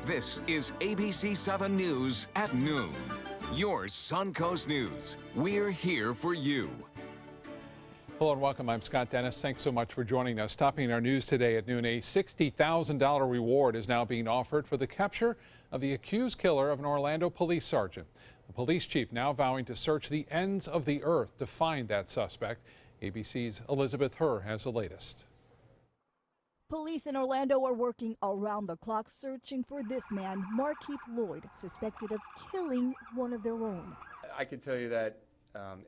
This is ABC 7 News at noon. Your Suncoast News. We're here for you. Hello and welcome. I'm Scott Dennis. Thanks so much for joining us. Topping our news today at noon, a $60,000 reward is now being offered for the capture of the accused killer of an Orlando police sergeant. The police chief now vowing to search the ends of the earth to find that suspect. ABC's Elizabeth Herr has the latest. Police in Orlando are working around the clock searching for this man, Markeith Lloyd, suspected of killing one of their own. I can tell you that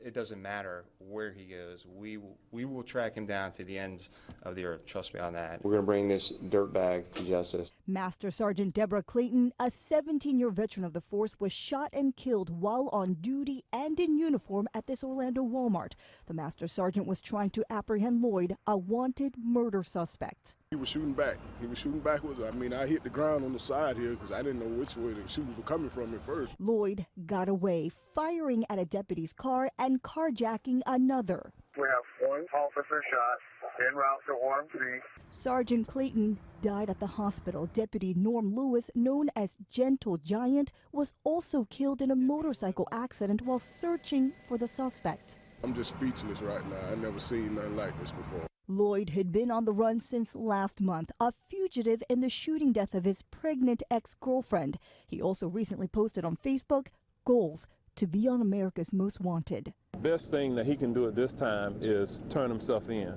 it doesn't matter where he goes. We will track him down to the ends of the earth. Trust me on that. We're going to bring this dirtbag to justice. Master Sergeant Deborah Clayton, a 17-year veteran of the force, was shot and killed while on duty and in uniform at this Orlando Walmart. The Master Sergeant was trying to apprehend Lloyd, a wanted murder suspect. He was shooting back. He was shooting backwards. I mean, I hit the ground on the side here because I didn't know which way the shooters were coming from at first. Lloyd got away, firing at a deputy's car and carjacking another. We have one officer shot en route to Orem 3. Sergeant Clayton died at the hospital. Deputy Norm Lewis, known as Gentle Giant, was also killed in a motorcycle accident while searching for the suspect. I'm just speechless right now. I've never seen nothing like this before. Lloyd had been on the run since last month, a fugitive in the shooting death of his pregnant ex-girlfriend. He also recently posted on Facebook goals to be on America's Most Wanted. The best thing that he can do at this time is turn himself in.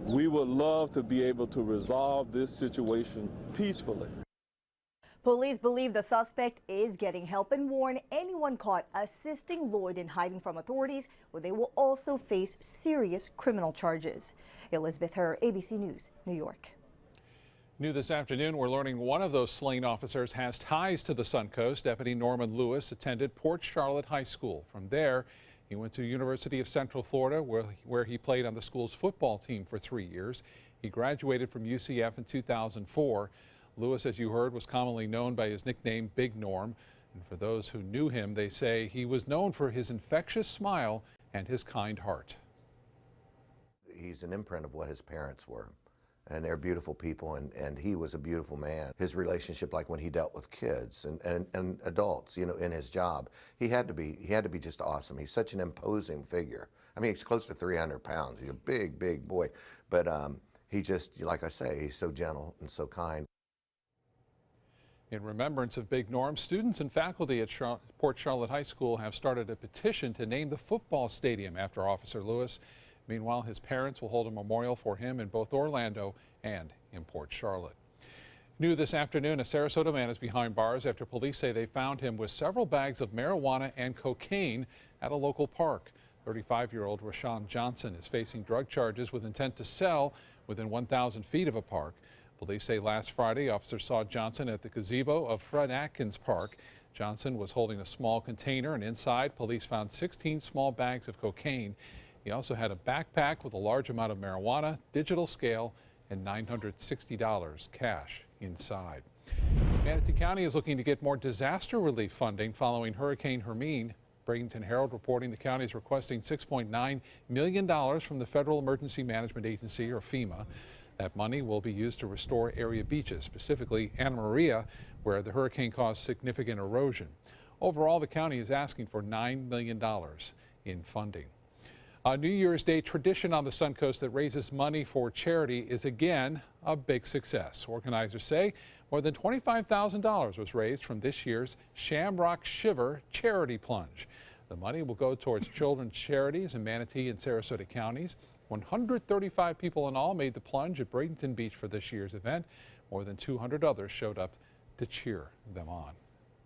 We would love to be able to resolve this situation peacefully. Police believe the suspect is getting help and warn anyone caught assisting Lloyd in hiding from authorities, where they will also face serious criminal charges. Elizabeth Herr, ABC News, New York. New this afternoon, we're learning one of those slain officers has ties to the Suncoast. Deputy Norman Lewis attended Port Charlotte High School. From there, he went to University of Central Florida, where he played on the school's football team for 3 years. He graduated from UCF in 2004. Lewis, as you heard, was commonly known by his nickname Big Norm. And for those who knew him, they say he was known for his infectious smile and his kind heart. He's an imprint of what his parents were. And they're beautiful people, and he was a beautiful man. His relationship, like when he dealt with kids and adults, you know, in his job, he had to be just awesome. He's such an imposing figure. I mean, he's close to 300 pounds. He's a big, big boy. But he just, like I say, he's so gentle and so kind. In remembrance of Big Norm, students and faculty at Port Charlotte High School have started a petition to name the football stadium after Officer Lewis. Meanwhile, his parents will hold a memorial for him in both Orlando and in Port Charlotte. New this afternoon, a Sarasota man is behind bars after police say they found him with several bags of marijuana and cocaine at a local park. 35-year-old Rashawn Johnson is facing drug charges with intent to sell within 1,000 feet of a park. Police say last Friday, officers saw Johnson at the gazebo of Fred Atkins Park. Johnson was holding a small container, and inside, police found 16 small bags of cocaine. He also had a backpack with a large amount of marijuana, digital scale, and $960 cash inside. Manatee County is looking to get more disaster relief funding following Hurricane Hermine. Bradenton Herald reporting the county is requesting $6.9 million from the Federal Emergency Management Agency, or FEMA. That money will be used to restore area beaches, specifically Anna Maria, where the hurricane caused significant erosion. Overall, the county is asking for $9 million in funding. A New Year's Day tradition on the Suncoast that raises money for charity is again a big success. Organizers say more than $25,000 was raised from this year's Shamrock Shiver charity plunge. The money will go towards children's charities in Manatee and Sarasota counties. 135 people in all made the plunge at Bradenton Beach for this year's event. More than 200 others showed up to cheer them on.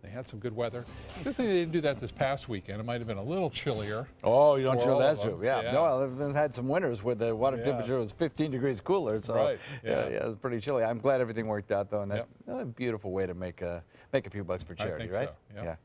They had some good weather. Good thing they didn't do that this past weekend. It might have been a little chillier. Oh, you don't show that's true. Yeah. No, they've had some winters where the water temperature was 15 degrees cooler. So right. Yeah, it was pretty chilly. I'm glad everything worked out though, and that's a beautiful way to make a few bucks for charity, right? So. Yeah.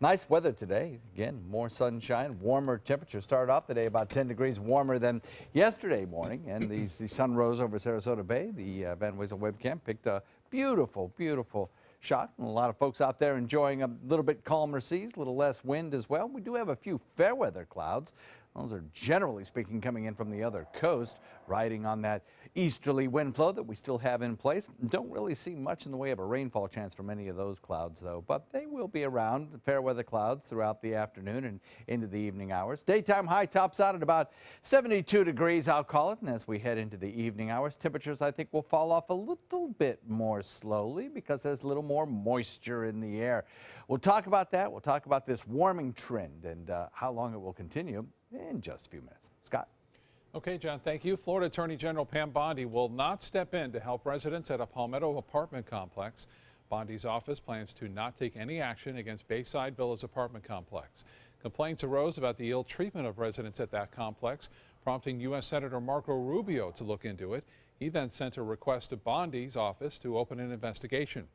Nice weather today. Again, more sunshine, warmer temperatures. Started off the day about 10 degrees warmer than yesterday morning, and the sun rose over Sarasota Bay. The Van Wezel webcam picked a beautiful, beautiful shot. And a lot of folks out there enjoying a little bit calmer seas, a little less wind as well. We do have a few fair weather clouds. Those are generally speaking coming in from the other coast, riding on that easterly wind flow that we still have in place. Don't really see much in the way of a rainfall chance from any of those clouds, though, but they will be around, fair weather clouds throughout the afternoon and into the evening hours. Daytime high tops out at about 72 degrees, I'll call it, and as we head into the evening hours, temperatures I think will fall off a little bit more slowly because there's a little more moisture in the air. We'll talk about that. We'll talk about this warming trend and how long it will continue in just a few minutes. Scott. Okay, John, thank you. Florida Attorney General Pam Bondi will not step in to help residents at a Palmetto apartment complex. Bondi's office plans to not take any action against Bayside Villas apartment complex. Complaints arose about the ill treatment of residents at that complex, prompting U.S. Senator Marco Rubio to look into it. He then sent a request to Bondi's office to open an investigation.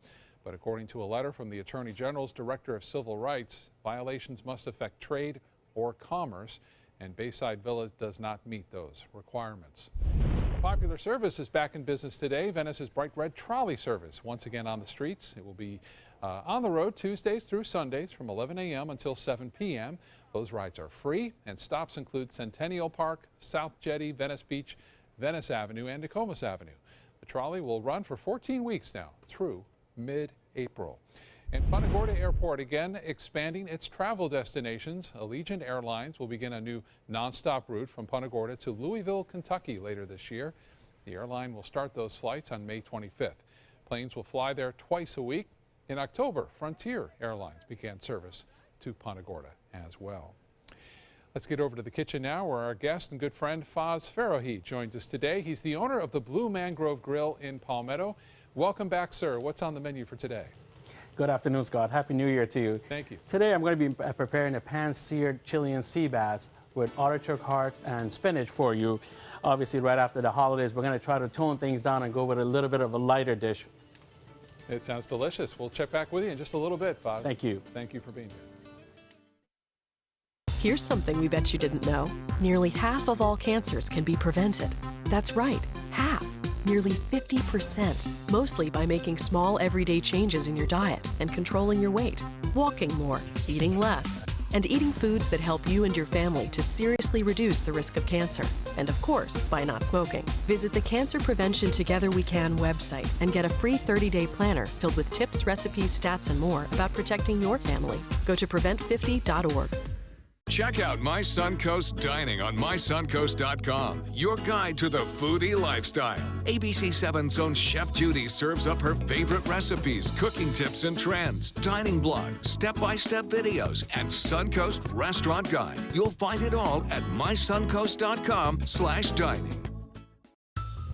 But according to a letter from the Attorney General's Director of Civil Rights, violations must affect trade or commerce, and Bayside Villa does not meet those requirements. A popular service is back in business today. Venice's Bright Red Trolley service once again on the streets. It will be on the road Tuesdays through Sundays from 11 a.m. until 7 p.m. Those rides are free, and stops include Centennial Park, South Jetty, Venice Beach, Venice Avenue, and Nokomis Avenue. The trolley will run for 14 weeks now through mid-April. And Punta Gorda Airport again expanding its travel destinations. Allegiant Airlines will begin a new nonstop route from Punta Gorda to Louisville, Kentucky later this year. The airline will start those flights on May 25th. Planes will fly there twice a week. In October, Frontier Airlines began service to Punta Gorda as well. Let's get over to the kitchen now, where our guest and good friend Faz Farrohi joins us today. He's the owner of the Blue Mangrove Grill in Palmetto. Welcome back, sir. What's on the menu for today? Good afternoon, Scott. Happy New Year to you. Thank you. Today I'm going to be preparing a pan-seared Chilean sea bass with artichoke hearts and spinach for you. Obviously, right after the holidays, we're going to try to tone things down and go with a little bit of a lighter dish. It sounds delicious. We'll check back with you in just a little bit, Faz. Thank you. Thank you for being here. Here's something we bet you didn't know. Nearly half of all cancers can be prevented. That's right, half. Nearly 50%, mostly by making small everyday changes in your diet and controlling your weight, walking more, eating less, and eating foods that help you and your family to seriously reduce the risk of cancer. And of course, by not smoking. Visit the Cancer Prevention Together We Can website and get a free 30-day planner filled with tips, recipes, stats, and more about protecting your family. Go to prevent50.org. Check out My Suncoast Dining on mysuncoast.com, your guide to the foodie lifestyle. ABC 7's own Chef Judy serves up her favorite recipes, cooking tips and trends, dining blogs, step-by-step videos, and Suncoast Restaurant Guide. You'll find it all at mysuncoast.com/dining.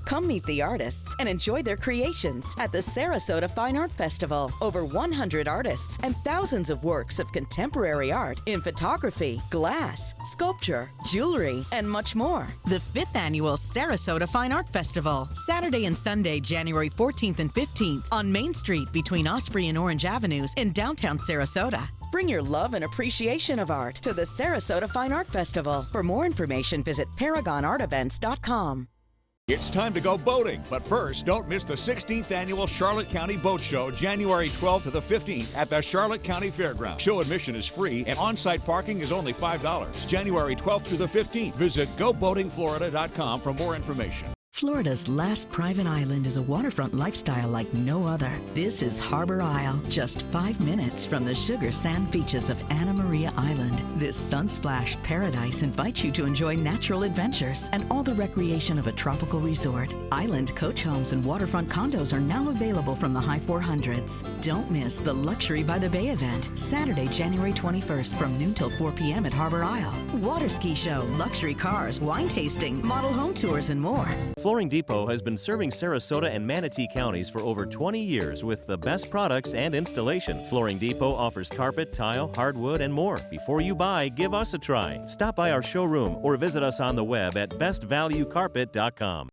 Come meet the artists and enjoy their creations at the Sarasota Fine Art Festival. Over 100 artists and thousands of works of contemporary art in photography, glass, sculpture, jewelry, and much more. The 5th Annual Sarasota Fine Art Festival, Saturday and Sunday, January 14th and 15th on Main Street between Osprey and Orange Avenues in downtown Sarasota. Bring your love and appreciation of art to the Sarasota Fine Art Festival. For more information, visit ParagonArtEvents.com. It's time to go boating, but first, don't miss the 16th Annual Charlotte County Boat Show, January 12th to the 15th at the Charlotte County Fairgrounds. Show admission is free and on-site parking is only $5. January 12th through the 15th. Visit GoBoatingFlorida.com for more information. Florida's last private island is a waterfront lifestyle like no other. This is Harbor Isle, just 5 minutes from the sugar sand beaches of Anna Maria Island. This sun-splashed paradise invites you to enjoy natural adventures and all the recreation of a tropical resort. Island coach homes and waterfront condos are now available from the high 400s. Don't miss the Luxury by the Bay event, Saturday, January 21st from noon till 4 p.m. at Harbor Isle. Water ski show, luxury cars, wine tasting, model home tours, and more. Flooring Depot has been serving Sarasota and Manatee counties for over 20 years with the best products and installation. Flooring Depot offers carpet, tile, hardwood, and more. Before you buy, give us a try. Stop by our showroom or visit us on the web at bestvaluecarpet.com.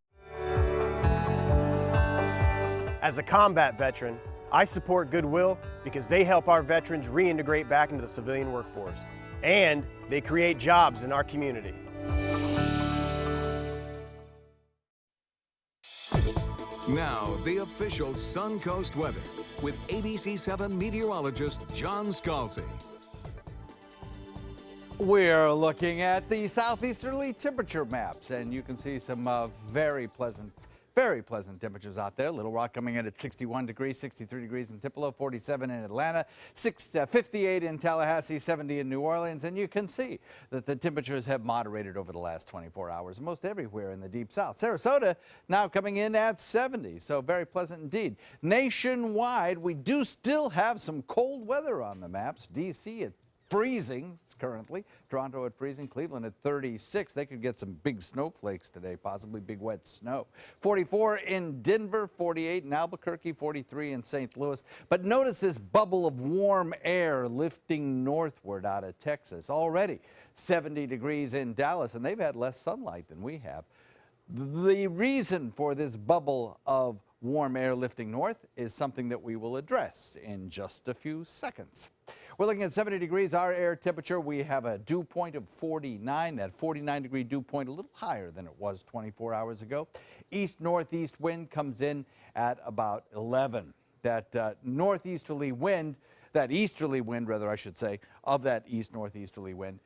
As a combat veteran, I support Goodwill because they help our veterans reintegrate back into the civilian workforce, and they create jobs in our community. Now, the official Suncoast weather with ABC 7 meteorologist John Scalzi. We're looking at the southeasterly temperature maps, and you can see some very pleasant Very pleasant temperatures out there. Little Rock coming in at 61 degrees, 63 degrees in Tupelo, 47 in Atlanta, 58 in Tallahassee, 70 in New Orleans. And you can see that the temperatures have moderated over the last 24 hours, most everywhere in the Deep South. Sarasota now coming in at 70, so very pleasant indeed. Nationwide, we do still have some cold weather on the maps. D.C. at freezing currently. Toronto at freezing. Cleveland at 36. They could get some big snowflakes today, possibly big wet snow. 44 in Denver, 48 in Albuquerque, 43 in St. Louis. But notice this bubble of warm air lifting northward out of Texas. Already 70 degrees in Dallas, and they've had less sunlight than we have. The reason for this bubble of warm air lifting north is something that we will address in just a few seconds. We're looking at 70 degrees, our air temperature. We have a dew point of 49. That 49-degree dew point a little higher than it was 24 hours ago. East-northeast wind comes in at about 11. That northeasterly wind, that easterly wind, rather I should say, of that east-northeasterly wind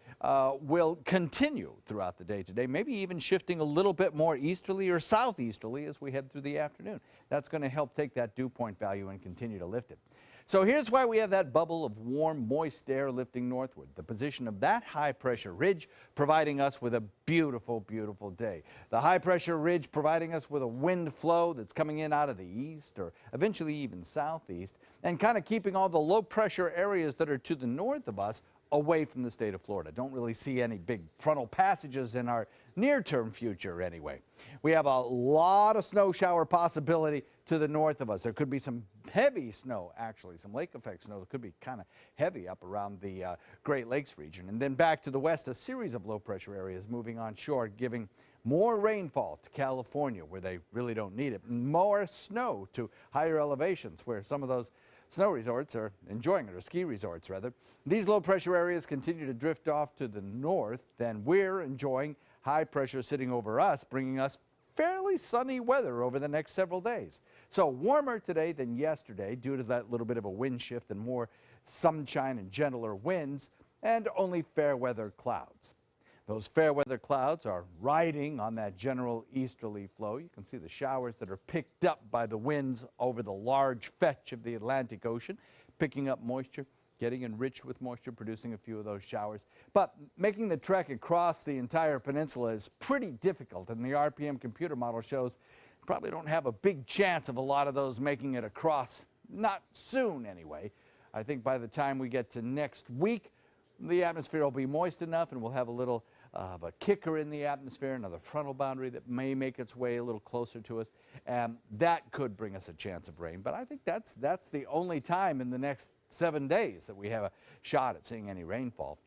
will continue throughout the day today, maybe even shifting a little bit more easterly or southeasterly as we head through the afternoon. That's going to help take that dew point value and continue to lift it. So here's why we have that bubble of warm, moist air lifting northward. The position of that high-pressure ridge providing us with a beautiful, beautiful day. The high-pressure ridge providing us with a wind flow that's coming in out of the east or eventually even southeast and kind of keeping all the low-pressure areas that are to the north of us away from the state of Florida. Don't really see any big frontal passages in our near-term future anyway. We have a lot of snow shower possibility to the north of us. There could be some heavy snow, actually, some lake effect snow that could be kind of heavy up around the Great Lakes region. And then back to the west, a series of low-pressure areas moving onshore, giving more rainfall to California, where they really don't need it, and more snow to higher elevations, where some of those snow resorts are enjoying it, or ski resorts rather. These low pressure areas continue to drift off to the north, then we're enjoying high pressure sitting over us, bringing us fairly sunny weather over the next several days. So warmer today than yesterday due to that little bit of a wind shift and more sunshine and gentler winds, and only fair weather clouds. Those fair weather clouds are riding on that general easterly flow. You can see the showers that are picked up by the winds over the large fetch of the Atlantic Ocean, picking up moisture, getting enriched with moisture, producing a few of those showers. But making the trek across the entire peninsula is pretty difficult, and the RPM computer model shows you probably don't have a big chance of a lot of those making it across, not soon anyway. I think by the time we get to next week, the atmosphere will be moist enough and we'll have a little of a kicker in the atmosphere, another frontal boundary that may make its way a little closer to us. That could bring us a chance of rain, but I think that's the only time in the next 7 days that we have a shot at seeing any rainfall.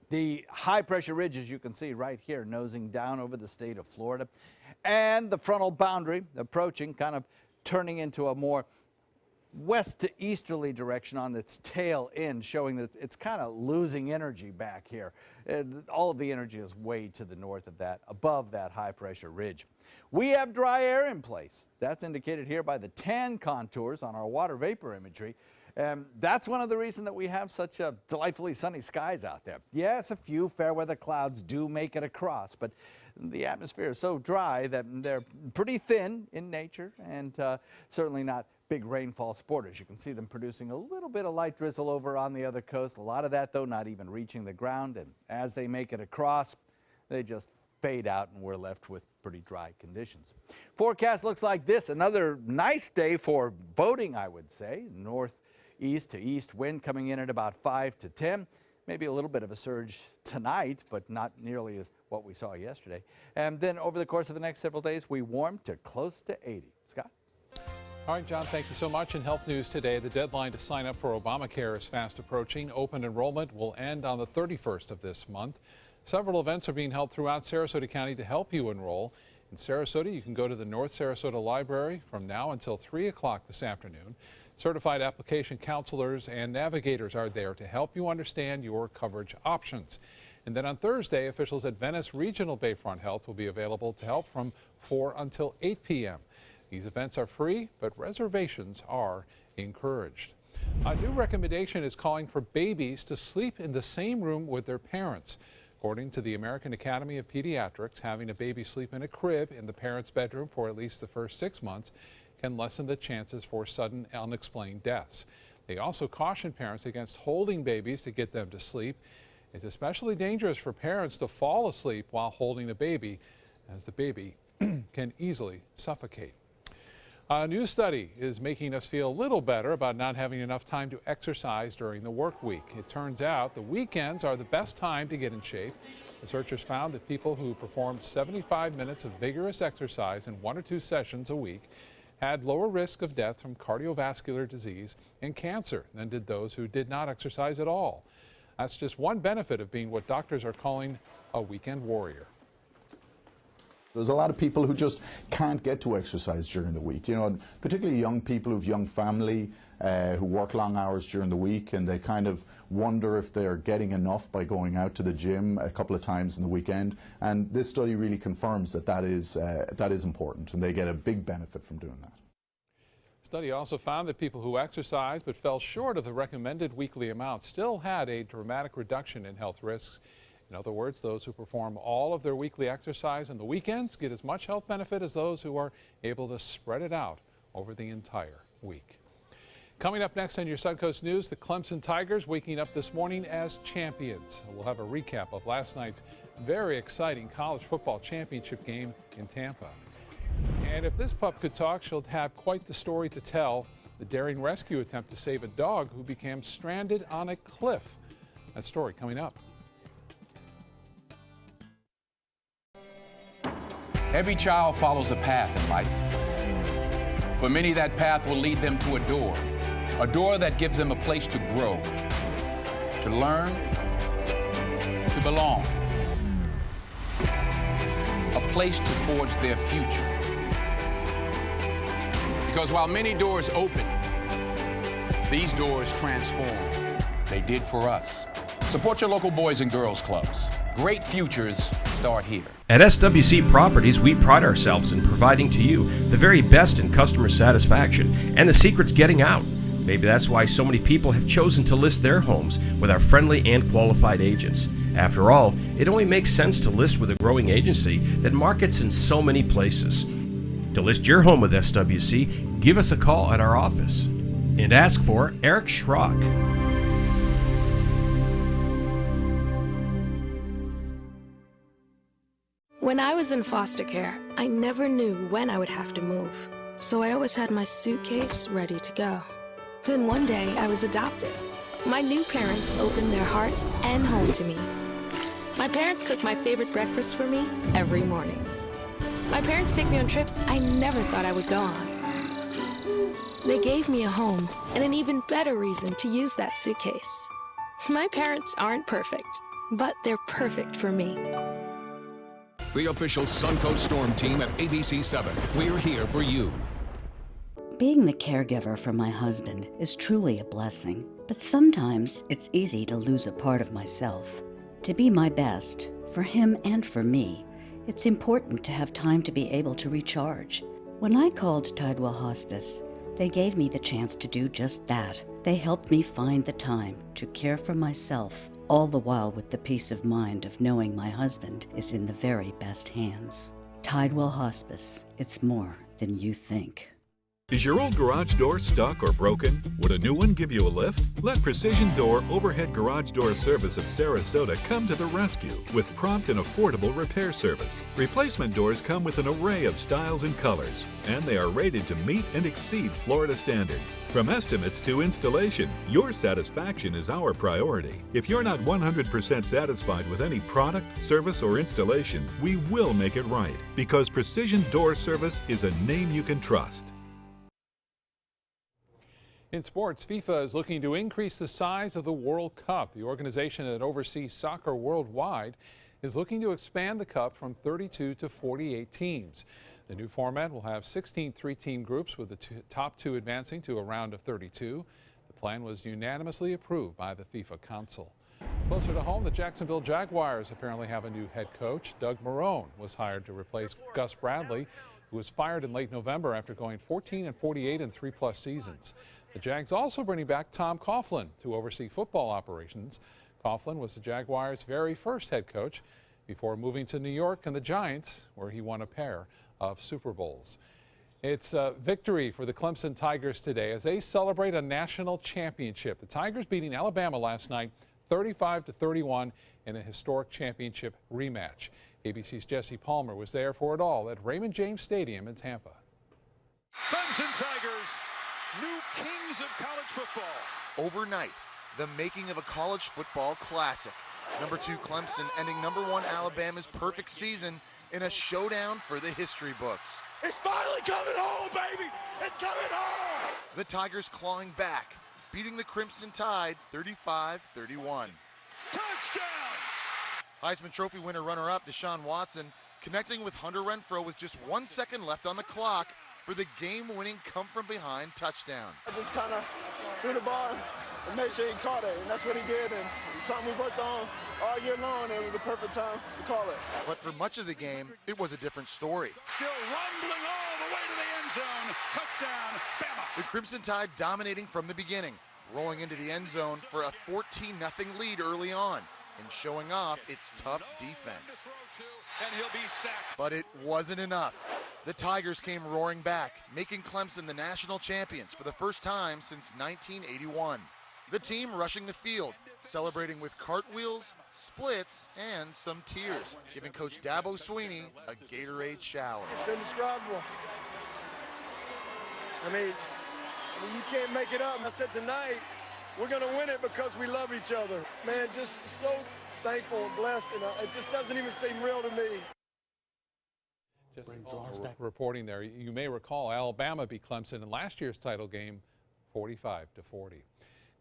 The high pressure ridge, as you can see right here, nosing down over the state of Florida, and the frontal boundary approaching, kind of turning into a more west to easterly direction on its tail end, showing that it's kind of losing energy back here. All of the energy is way to the north of that, above that high pressure ridge. We have dry air in place. That's indicated here by the tan contours on our water vapor imagery. That's one of the reasons that we have such delightfully sunny skies out there. Yes, a few fair weather clouds do make it across, but the atmosphere is so dry that they're pretty thin in nature and certainly not big rainfall supporters. You can see them producing a little bit of light drizzle over on the other coast. A lot of that, though, not even reaching the ground. And as they make it across, they just fade out and we're left with pretty dry conditions. Forecast looks like this. Another nice day for boating, I would say. Northeast to east wind coming in at about 5 to 10. Maybe a little bit of a surge tonight, but not nearly as what we saw yesterday. And then over the course of the next several days, we warm to close to 80. Scott? All right, John, thank you so much. In health news today, the deadline to sign up for Obamacare is fast approaching. Open enrollment will end on the 31st of this month. Several events are being held throughout Sarasota County to help you enroll. In Sarasota, you can go to the North Sarasota Library from now until 3 o'clock this afternoon. Certified application counselors and navigators are there to help you understand your coverage options. And then on Thursday, officials at Venice Regional Bayfront Health will be available to help from 4 until 8 p.m. These events are free, but reservations are encouraged. A new recommendation is calling for babies to sleep in the same room with their parents. According to the American Academy of Pediatrics, having a baby sleep in a crib in the parent's bedroom for at least the first 6 months can lessen the chances for sudden unexplained deaths. They also caution parents against holding babies to get them to sleep. It's especially dangerous for parents to fall asleep while holding a baby, as the baby can easily suffocate. A new study is making us feel a little better about not having enough time to exercise during the work week. It turns out the weekends are the best time to get in shape. Researchers found that people who performed 75 minutes of vigorous exercise in 1 or 2 sessions a week had lower risk of death from cardiovascular disease and cancer than did those who did not exercise at all. That's just one benefit of being what doctors are calling a weekend warrior. There's a lot of people who just can't get to exercise during the week, you know, particularly young people who have young family, who work long hours during the week, and they kind of wonder if they're getting enough by going out to the gym a couple of times in the weekend. And this study really confirms that that is important, and they get a big benefit from doing that. The study also found that people who exercised but fell short of the recommended weekly amount still had a dramatic reduction in health risks. In other words, those who perform all of their weekly exercise on the weekends get as much health benefit as those who are able to spread it out over the entire week. Coming up next on your Suncoast News, the Clemson Tigers waking up this morning as champions. We'll have a recap of last night's very exciting college football championship game in Tampa. And if this pup could talk, she'll have quite the story to tell. The daring rescue attempt to save a dog who became stranded on a cliff. That story coming up. Every child follows a path in life. For many, that path will lead them to a door that gives them a place to grow, to learn, to belong, a place to forge their future. Because while many doors open, these doors transform. They did for us. Support your local Boys and Girls Clubs. Great futures start here. At SWC Properties, we pride ourselves in providing to you the very best in customer satisfaction, and the secret's getting out. Maybe that's why so many people have chosen to list their homes with our friendly and qualified agents. After all, it only makes sense to list with a growing agency that markets in so many places. To list your home with SWC, give us a call at our office and ask for Eric Schrock. When I was in foster care, I never knew when I would have to move, so I always had my suitcase ready to go. Then one day, I was adopted. My new parents opened their hearts and home to me. My parents cook my favorite breakfast for me every morning. My parents take me on trips I never thought I would go on. They gave me a home and an even better reason to use that suitcase. My parents aren't perfect, but they're perfect for me. The official Suncoast Storm team at ABC 7. We're here for you. Being the caregiver for my husband is truly a blessing, but sometimes it's easy to lose a part of myself. To be my best, for him and for me, it's important to have time to be able to recharge. When I called Tidewell Hospice, they gave me the chance to do just that. They helped me find the time to care for myself, all the while with the peace of mind of knowing my husband is in the very best hands. Tidewell Hospice, it's more than you think. Is your old garage door stuck or broken? Would a new one give you a lift? Let Precision Door Overhead Garage Door Service of Sarasota come to the rescue with prompt and affordable repair service. Replacement doors come with an array of styles and colors, and they are rated to meet and exceed Florida standards. From estimates to installation, your satisfaction is our priority. If you're not 100% satisfied with any product, service, or installation, we will make it right, because Precision Door Service is a name you can trust. In sports, FIFA is looking to increase the size of the World Cup. The organization that oversees soccer worldwide is looking to expand the Cup from 32 to 48 teams. The new format will have 16 three-team groups with the top 2 advancing to a round of 32. The plan was unanimously approved by the FIFA Council. Closer to home, the Jacksonville Jaguars apparently have a new head coach. Doug Marrone was hired to replace Gus Bradley, who was fired in late November after going 14-48 in 3+ seasons. The Jags also bringing back Tom Coughlin to oversee football operations. Coughlin was the Jaguars' very first head coach before moving to New York and the Giants, where he won a pair of Super Bowls. It's a victory for the Clemson Tigers today as they celebrate a national championship. The Tigers beating Alabama last night 35-31 in a historic championship rematch. ABC's Jesse Palmer was there for it all at Raymond James Stadium in Tampa. Clemson Tigers, new kings of college football. Overnight, the making of a college football classic. Number 2 Clemson ending number 1 Alabama's perfect season in a showdown for the history books. It's finally coming home, baby! It's coming home! The Tigers clawing back, beating the Crimson Tide 35-31. Touchdown! Heisman Trophy winner runner-up Deshaun Watson connecting with Hunter Renfrow with just 1 second left on the clock for the game-winning come-from-behind touchdown. I just kind of threw the ball and made sure he caught it, and that's what he did, and it's something we worked on all year long, and it was the perfect time to call it. But for much of the game, it was a different story. Still rumbling all the way to the end zone. Touchdown, Bama! The Crimson Tide dominating from the beginning, rolling into the end zone for a 14-0 lead early on, and showing off its tough defense. And he'll be sacked. But it wasn't enough. The Tigers came roaring back, making Clemson the national champions for the first time since 1981. The team rushing the field, celebrating with cartwheels, splits, and some tears, giving Coach Dabo Swinney a Gatorade shower. It's indescribable. I mean, you can't make it up. I said tonight, we're going to win it because we love each other. Man, just so thankful and blessed, and it just doesn't even seem real to me. Just reporting there, you may recall Alabama beat Clemson in last year's title game 45-40.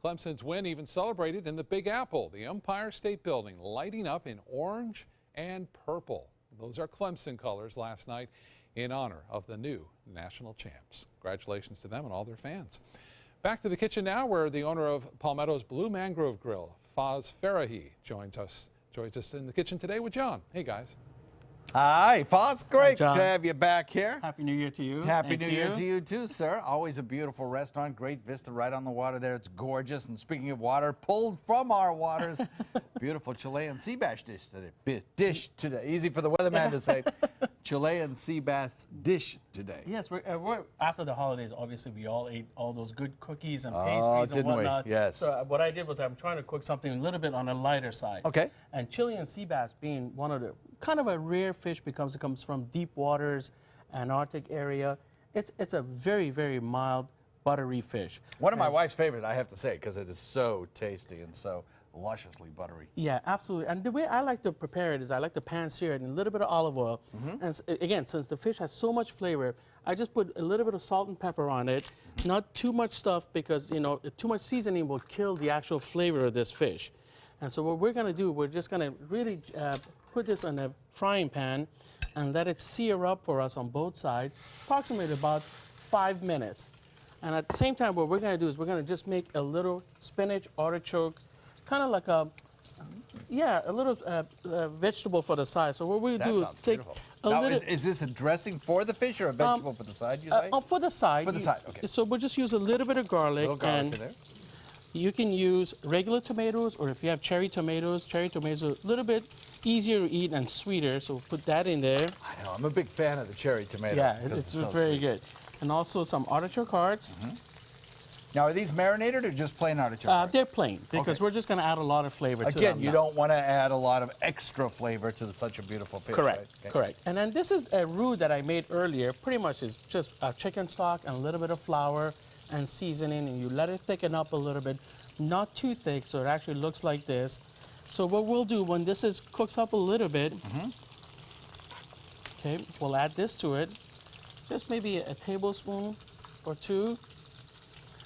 Clemson's win even celebrated in the Big Apple, the Empire State Building, lighting up in orange and purple. Those are Clemson colors last night in honor of the new national champs. Congratulations to them and all their fans. Back to the kitchen now, where the owner of Palmetto's Blue Mangrove Grill, Faz Farahi, joins us in the kitchen today with John. Hey, guys. Hi, Foz. Great Hi, to have you back here. Happy New Year to you. Happy New Year to you too, sir. Always a beautiful restaurant. Great vista right on the water there. It's gorgeous. And speaking of water, pulled from our waters, beautiful Chilean sea bass dish today. Easy for the weatherman to say. Chilean sea bass dish today. Yes, we're after the holidays. Obviously, we all ate all those good cookies and pastries and whatnot. We? Yes. So what I did was I'm trying to cook something a little bit on a lighter side. Okay. And Chilean sea bass being one of the kind of a rare fish because it comes from deep waters, Antarctic area. It's a very, very mild, buttery fish. One of my wife's favorite, I have to say, because it is so tasty and so lusciously buttery. Yeah, absolutely. And the way I like to prepare it is I like to pan sear it in a little bit of olive oil. And again, since the fish has so much flavor, I just put a little bit of salt and pepper on it. Not too much stuff because, you know, too much seasoning will kill the actual flavor of this fish. And so what we're going to do, we're just going to really put this in a frying pan and let it sear up for us on both sides, approximately about 5 minutes. And at the same time, what we're going to do is we're going to just make a little spinach artichoke, kind of like a little vegetable for the side. So what we do is take a little. Is this a dressing for the fish or a vegetable for the side, you say? For the side. For the side, okay. So we'll just use a little bit of garlic. A little garlic in there. You can use regular tomatoes, or if you have cherry tomatoes are a little bit easier to eat and sweeter, so put that in there. I know, I'm a big fan of the cherry tomato. Yeah, it's so very good. And also some artichoke hearts. Now, are these marinated or just plain artichoke hearts? They're plain, because we're just going to add a lot of flavor to them. Again, you don't want to add a lot of extra flavor to such a beautiful fish, Correct, right? Okay. correct. And then this is a roux that I made earlier. Pretty much is just chicken stock and a little bit of flour and seasoning, and you let it thicken up a little bit. Not too thick, so it actually looks like this. So what we'll do when this cooks up a little bit, okay, we'll add this to it, just maybe a tablespoon or two,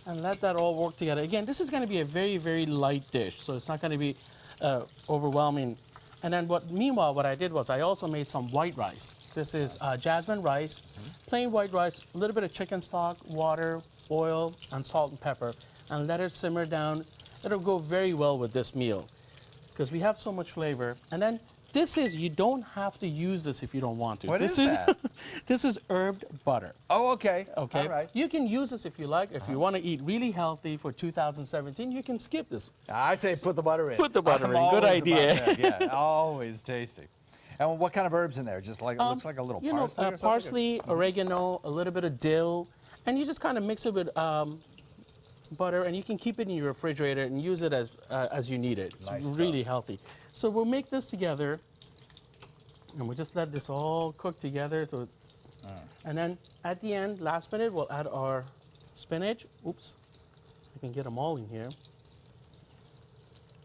and let that all work together. Again, this is going to be a very, very light dish, so it's not going to be overwhelming. And then meanwhile, what I did was I also made some white rice. This is jasmine rice, plain white rice, a little bit of chicken stock, water, oil, and salt and pepper, and let it simmer down. It'll go very well with this meal because we have so much flavor. And then This is, you don't have to use this if you don't want to. What this is that? This is herbed butter. Oh, okay. Okay. All right. You can use this if you like. If you want to eat really healthy for 2017, you can skip this. I say put the butter in. Put the butter I'm in. Good always idea. about that, yeah, always tasty. And what kind of herbs in there? Just like, it looks like a little you parsley know, or something? parsley, oregano, a little bit of dill, and you just kind of mix it with butter, and you can keep it in your refrigerator and use it as you need it. It's Nice really healthy. So we'll make this together, and we'll just let this all cook together. And then at the end, last minute, we'll add our spinach. Oops, I can get them all in here.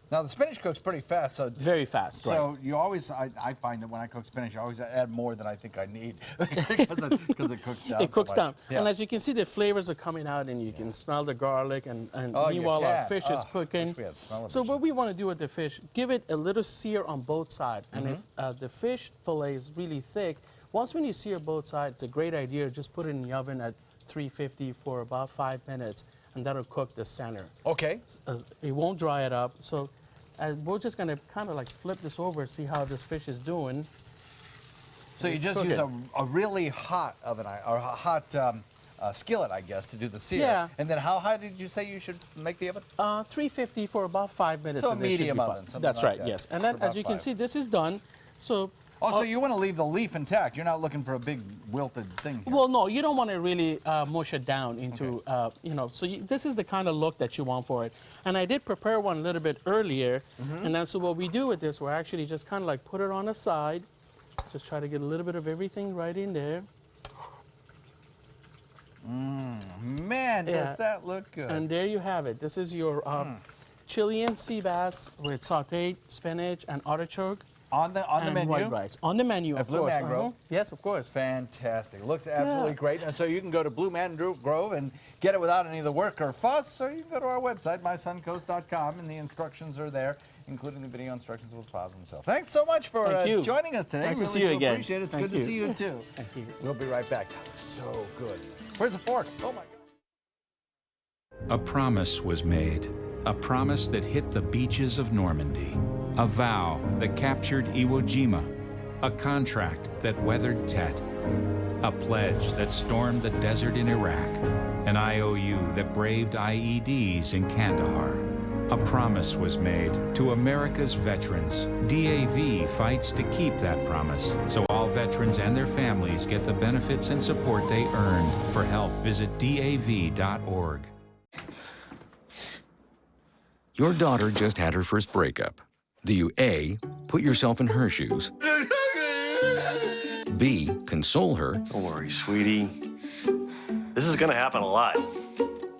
Now the spinach cooks pretty fast. So very fast, right. So you always, I find that when I cook spinach, I always add more than I think I need because it cooks down. It cooks down. Yeah. And as you can see, the flavors are coming out, and you can smell the garlic, and Oh, you meanwhile our can. fish is cooking. wish we had smell So what we want to do with the fish, give it a little sear on both sides. And if the fish fillet is really thick, once when you sear both sides, it's a great idea. Just put it in the oven at 350 for about 5 minutes, and that'll cook the center. Okay. It won't dry it up. So we're just going to kind of like flip this over, see how this fish is doing. So you just use a really hot oven, or a hot skillet, I guess, to do the sear. Yeah. And then how high did you say you should make the oven? 350 for about 5 minutes. So and it should medium be fine. oven, something That's like right, that, yes. And then, for about as you can 5. see, this is done. So. Oh, so you want to leave the leaf intact. You're not looking for a big wilted thing here. Well, no, you don't want to really mush it down into, you know, so this is the kind of look that you want for it. And I did prepare one a little bit earlier. And then so what we do with this, we're actually just kind of like put it on the side. Just try to get a little bit of everything right in there. Man, does that look good. And there you have it. This is your Chilean sea bass with sauteed spinach and artichoke. On the menu? White rice. On the menu, of Blue course. Mangrove. Yes, of course. Fantastic. Looks absolutely great. And so you can go to Blue Mangrove and get it without any of the work or fuss, or you can go to our website, mysuncoast.com, and the instructions are there, including the video instructions with pause and so. Thanks so much for joining us today. Nice to really see you again. Appreciate it. It's Thank good you. to see you too. Thank you. We'll be right back. So good. Where's the fork? Oh my God. A promise was made. A promise that hit the beaches of Normandy. A vow that captured Iwo Jima. A contract that weathered Tet. A pledge that stormed the desert in Iraq. An IOU that braved IEDs in Kandahar. A promise was made to America's veterans. DAV fights to keep that promise, so all veterans and their families get the benefits and support they earned. For help, visit DAV.org. Your daughter just had her first breakup. Do you A, put yourself in her shoes? B, console her? Don't worry, sweetie. This is gonna happen a lot.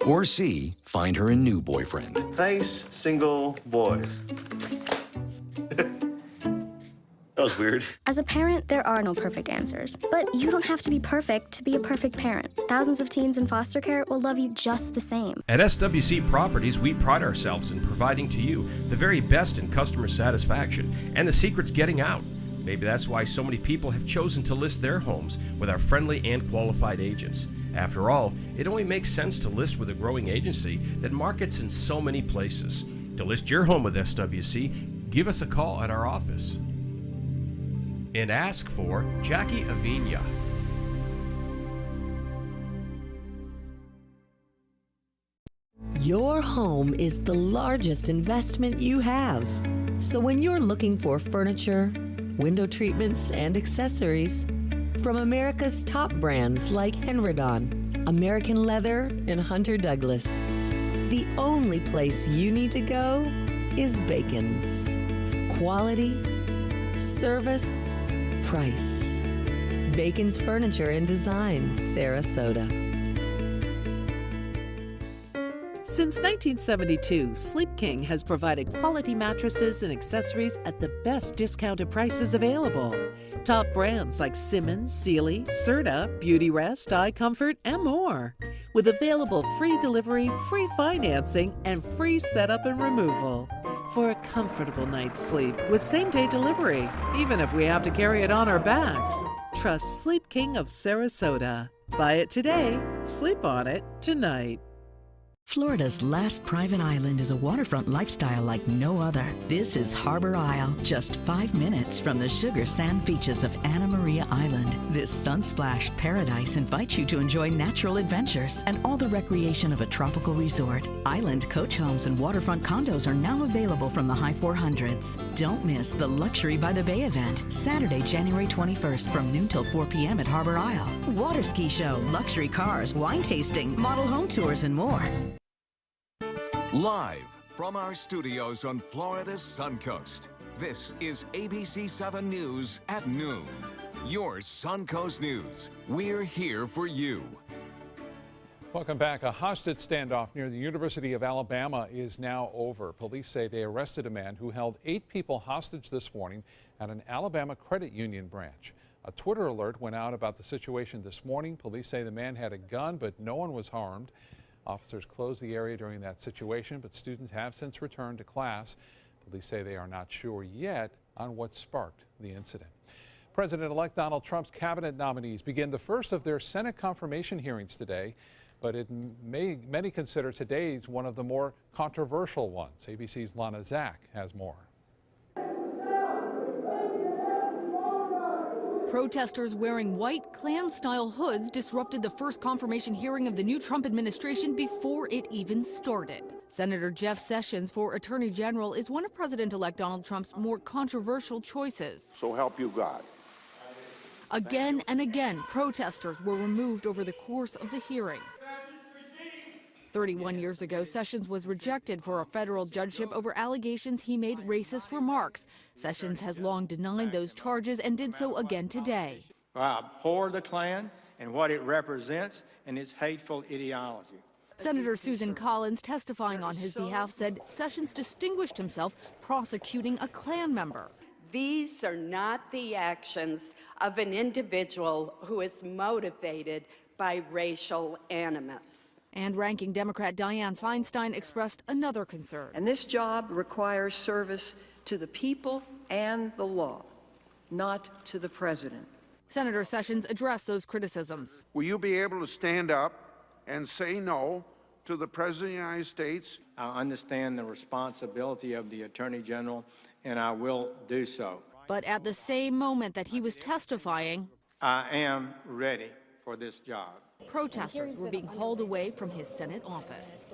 Or C, find her a new boyfriend? Nice, single boys. That was weird. As a parent, there are no perfect answers. But you don't have to be perfect to be a perfect parent. Thousands of teens in foster care will love you just the same. At SWC Properties, we pride ourselves in providing to you the very best in customer satisfaction, and the secret's getting out. Maybe that's why so many people have chosen to list their homes with our friendly and qualified agents. After all, it only makes sense to list with a growing agency that markets in so many places. To list your home with SWC, give us a call at our office. And ask for Jackie Avina. Your home is the largest investment you have. So when you're looking for furniture, window treatments, and accessories, from America's top brands like Henredon, American Leather, and Hunter Douglas, the only place you need to go is Bacon's. Quality, service, price. Bacon's Furniture and Design, Sarasota. Since 1972, Sleep King has provided quality mattresses and accessories at the best discounted prices available. Top brands like Simmons, Sealy, Serta, Beautyrest, iComfort, and more. With available free delivery, free financing, and free setup and removal. For a comfortable night's sleep with same-day delivery, even if we have to carry it on our backs. Trust Sleep King of Sarasota. Buy it today, sleep on it tonight. Florida's last private island is a waterfront lifestyle like no other. This is Harbor Isle, just 5 minutes from the sugar sand beaches of Anna Maria Island. This sun-splashed paradise invites you to enjoy natural adventures and all the recreation of a tropical resort. Island coach homes and waterfront condos are now available from the high 400s. Don't miss the Luxury by the Bay event, Saturday, January 21st from noon till 4 p.m. at Harbor Isle. Water ski show, luxury cars, wine tasting, model home tours, and more. Live from our studios on Florida's Suncoast, this is ABC 7 News at noon. Your Suncoast News. We're here for you. Welcome back. A hostage standoff near the University of Alabama is now over. Police say they arrested a man who held 8 people hostage this morning at an Alabama credit union branch. A Twitter alert went out about the situation this morning. Police say the man had a gun, but no one was harmed. Officers closed the area during that situation, but students have since returned to class. Police say they are not sure yet on what sparked the incident. President-elect Donald Trump's cabinet nominees begin the first of their Senate confirmation hearings today, but many consider today's one of the more controversial ones. ABC's Lana Zak has more. Protesters wearing white Klan-style hoods disrupted the first confirmation hearing of the new Trump administration before it even started. Senator Jeff Sessions for Attorney General is one of President-elect Donald Trump's more controversial choices. So help you God. Again and again, protesters were removed over the course of the hearing. 31 years ago, Sessions was rejected for a federal judgeship over allegations he made racist remarks. Sessions has long denied those charges and did so again today. I abhor the Klan and what it represents and its hateful ideology. Senator Susan Collins, testifying on his behalf, said Sessions distinguished himself prosecuting a Klan member. These are not the actions of an individual who is motivated by racial animus. And Ranking Democrat Dianne Feinstein expressed another concern. And this job requires service to the people and the law, not to the president. Senator Sessions addressed those criticisms. Will you be able to stand up and say no to the President of the United States? I understand the responsibility of the Attorney General, and I will do so. But at the same moment that he was testifying, I am ready for this job. Protesters were being hauled away from his Senate office.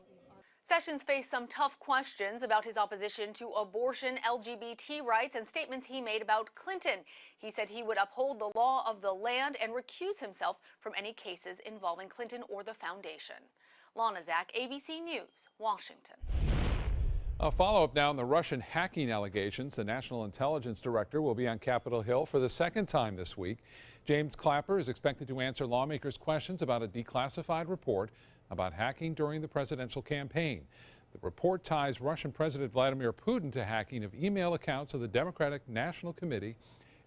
Sessions faced some tough questions about his opposition to abortion, LGBT rights, and statements he made about Clinton. He said he would uphold the law of the land and recuse himself from any cases involving Clinton or the foundation. Lana Zak, ABC News, Washington. A follow-up now on the Russian hacking allegations. The National Intelligence Director will be on Capitol Hill for the second time this week. James Clapper is expected to answer lawmakers' questions about a declassified report about hacking during the presidential campaign. The report ties Russian President Vladimir Putin to hacking of email accounts of the Democratic National Committee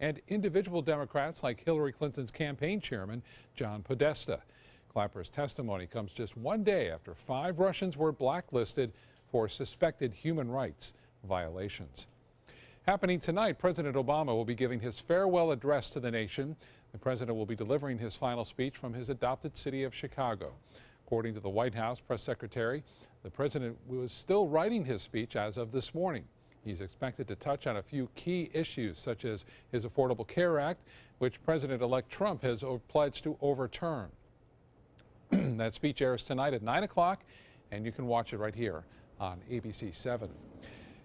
and individual Democrats like Hillary Clinton's campaign chairman, John Podesta. Clapper's testimony comes just one day after 5 Russians were blacklisted for suspected human rights violations. Happening tonight, President Obama will be giving his farewell address to the nation. The president will be delivering his final speech from his adopted city of Chicago. According to the White House press secretary, the president was still writing his speech as of this morning. He's expected to touch on a few key issues, such as his Affordable Care Act, which President-elect Trump has pledged to overturn. That speech airs tonight at 9 o'clock, and you can watch it right here on ABC 7.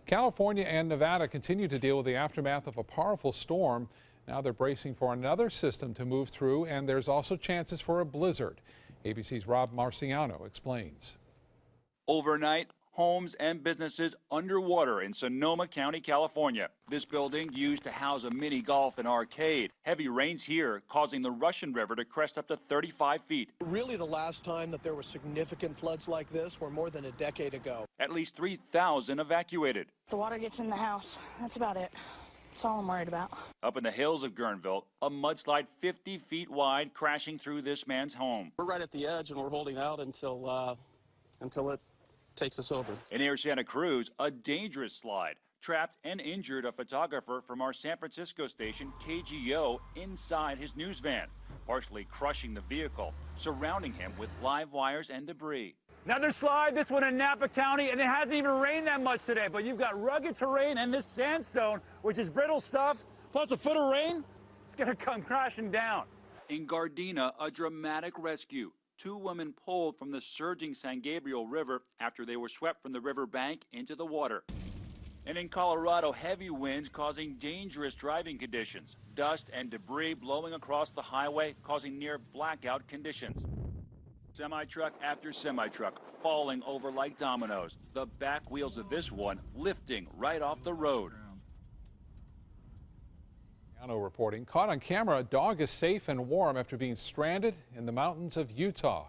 California and Nevada continue to deal with the aftermath of a powerful storm. Now they're bracing for another system to move through, and there's also chances for a blizzard. ABC's Rob Marciano explains. Overnight, homes and businesses underwater in Sonoma County, California. This building used to house a mini golf and arcade. Heavy rains here causing the Russian River to crest up to 35 feet. Really, the last time that there were significant floods like this were more than a decade ago. At least 3,000 evacuated. The water gets in the house. That's about it. That's all I'm worried about. Up in the hills of Guerneville, a mudslide 50 feet wide crashing through this man's home. We're right at the edge, and we're holding out until it takes us over. In Air Santa Cruz, a dangerous slide. Trapped and injured a photographer from our San Francisco station, KGO, inside his news van, partially crushing the vehicle, surrounding him with live wires and debris. Another slide, this one in Napa County, and it hasn't even rained that much today, but you've got rugged terrain and this sandstone, which is brittle stuff, plus a foot of rain, it's gonna come crashing down. In Gardena, a dramatic rescue. 2 women pulled from the surging San Gabriel River after they were swept from the river bank into the water. And in Colorado, heavy winds causing dangerous driving conditions. Dust and debris blowing across the highway, causing near blackout conditions. Semi-truck after semi-truck falling over like dominoes. The back wheels of this one lifting right off the road. Reporting, caught on camera, a dog is safe and warm after being stranded in the mountains of Utah.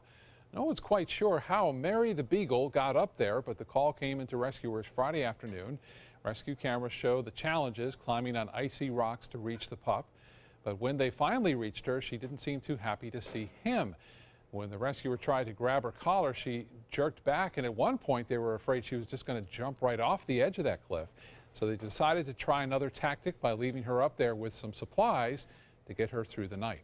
No one's quite sure how Mary the Beagle got up there, but the call came into rescuers Friday afternoon. Rescue cameras show the challenges climbing on icy rocks to reach the pup. But when they finally reached her, she didn't seem too happy to see him. When the rescuer tried to grab her collar, she jerked back, and at one point they were afraid she was just going to jump right off the edge of that cliff. So they decided to try another tactic by leaving her up there with some supplies to get her through the night.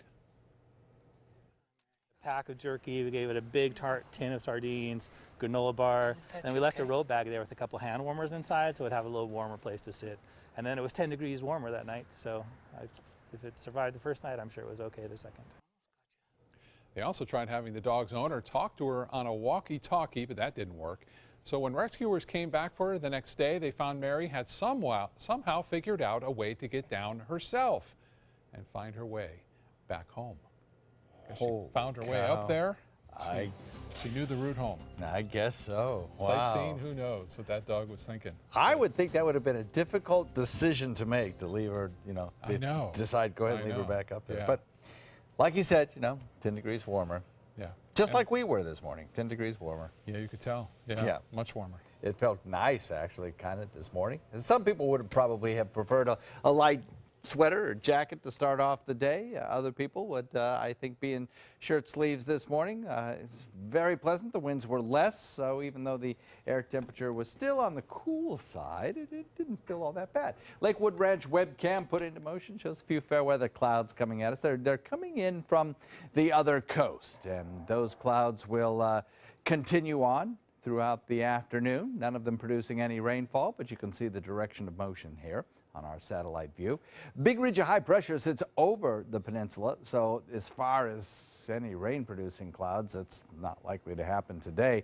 Pack of jerky, we gave it a big tin of sardines, granola bar, and we left a rope bag there with a couple hand warmers inside so it'd have a little warmer place to sit. And then it was 10 degrees warmer that night, so if it survived the first night, I'm sure it was okay the second. They also tried having the dog's owner talk to her on a walkie-talkie, but that didn't work. So when rescuers came back for her the next day, they found Mary had somehow figured out a way to get down herself and find her way back home. She found her way up there. She knew the route home. I guess so. Wow. Sightseeing, who knows what that dog was thinking. I would think that would have been a difficult decision to make, to leave her, I know. Decide, go ahead and leave her back up there. Yeah. But like you said, 10 degrees warmer. Yeah. Just like we were this morning, 10 degrees warmer. Yeah, you could tell. Yeah, much warmer. It felt nice, actually, kind of this morning. And some people would probably have preferred a light sweater or jacket to start off the day. Other people would, I think, be in shirt sleeves this morning. It's very pleasant. The winds were less, so even though the air temperature was still on the cool side, it didn't feel all that bad. Lakewood Ranch webcam put into motion shows a few fair weather clouds coming at us. They're coming in from the other coast, and those clouds will continue on throughout the afternoon. None of them producing any rainfall, but you can see the direction of motion here on our satellite view. Big ridge of high pressure sits over the peninsula, so as far as any rain-producing clouds, that's not likely to happen today,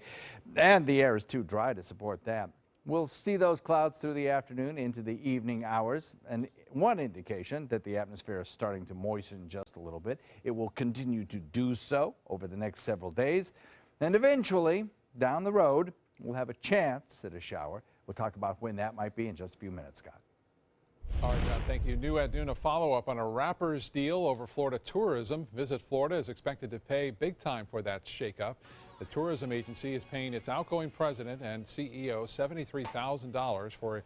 and the air is too dry to support that. We'll see those clouds through the afternoon into the evening hours, and one indication that the atmosphere is starting to moisten just a little bit. It will continue to do so over the next several days, and eventually, down the road, we'll have a chance at a shower. We'll talk about when that might be in just a few minutes, Scott. All right, John, thank you. New at noon, a follow-up on a rapper's deal over Florida tourism. Visit Florida is expected to pay big time for that shakeup. The tourism agency is paying its outgoing president and CEO $73,000 for a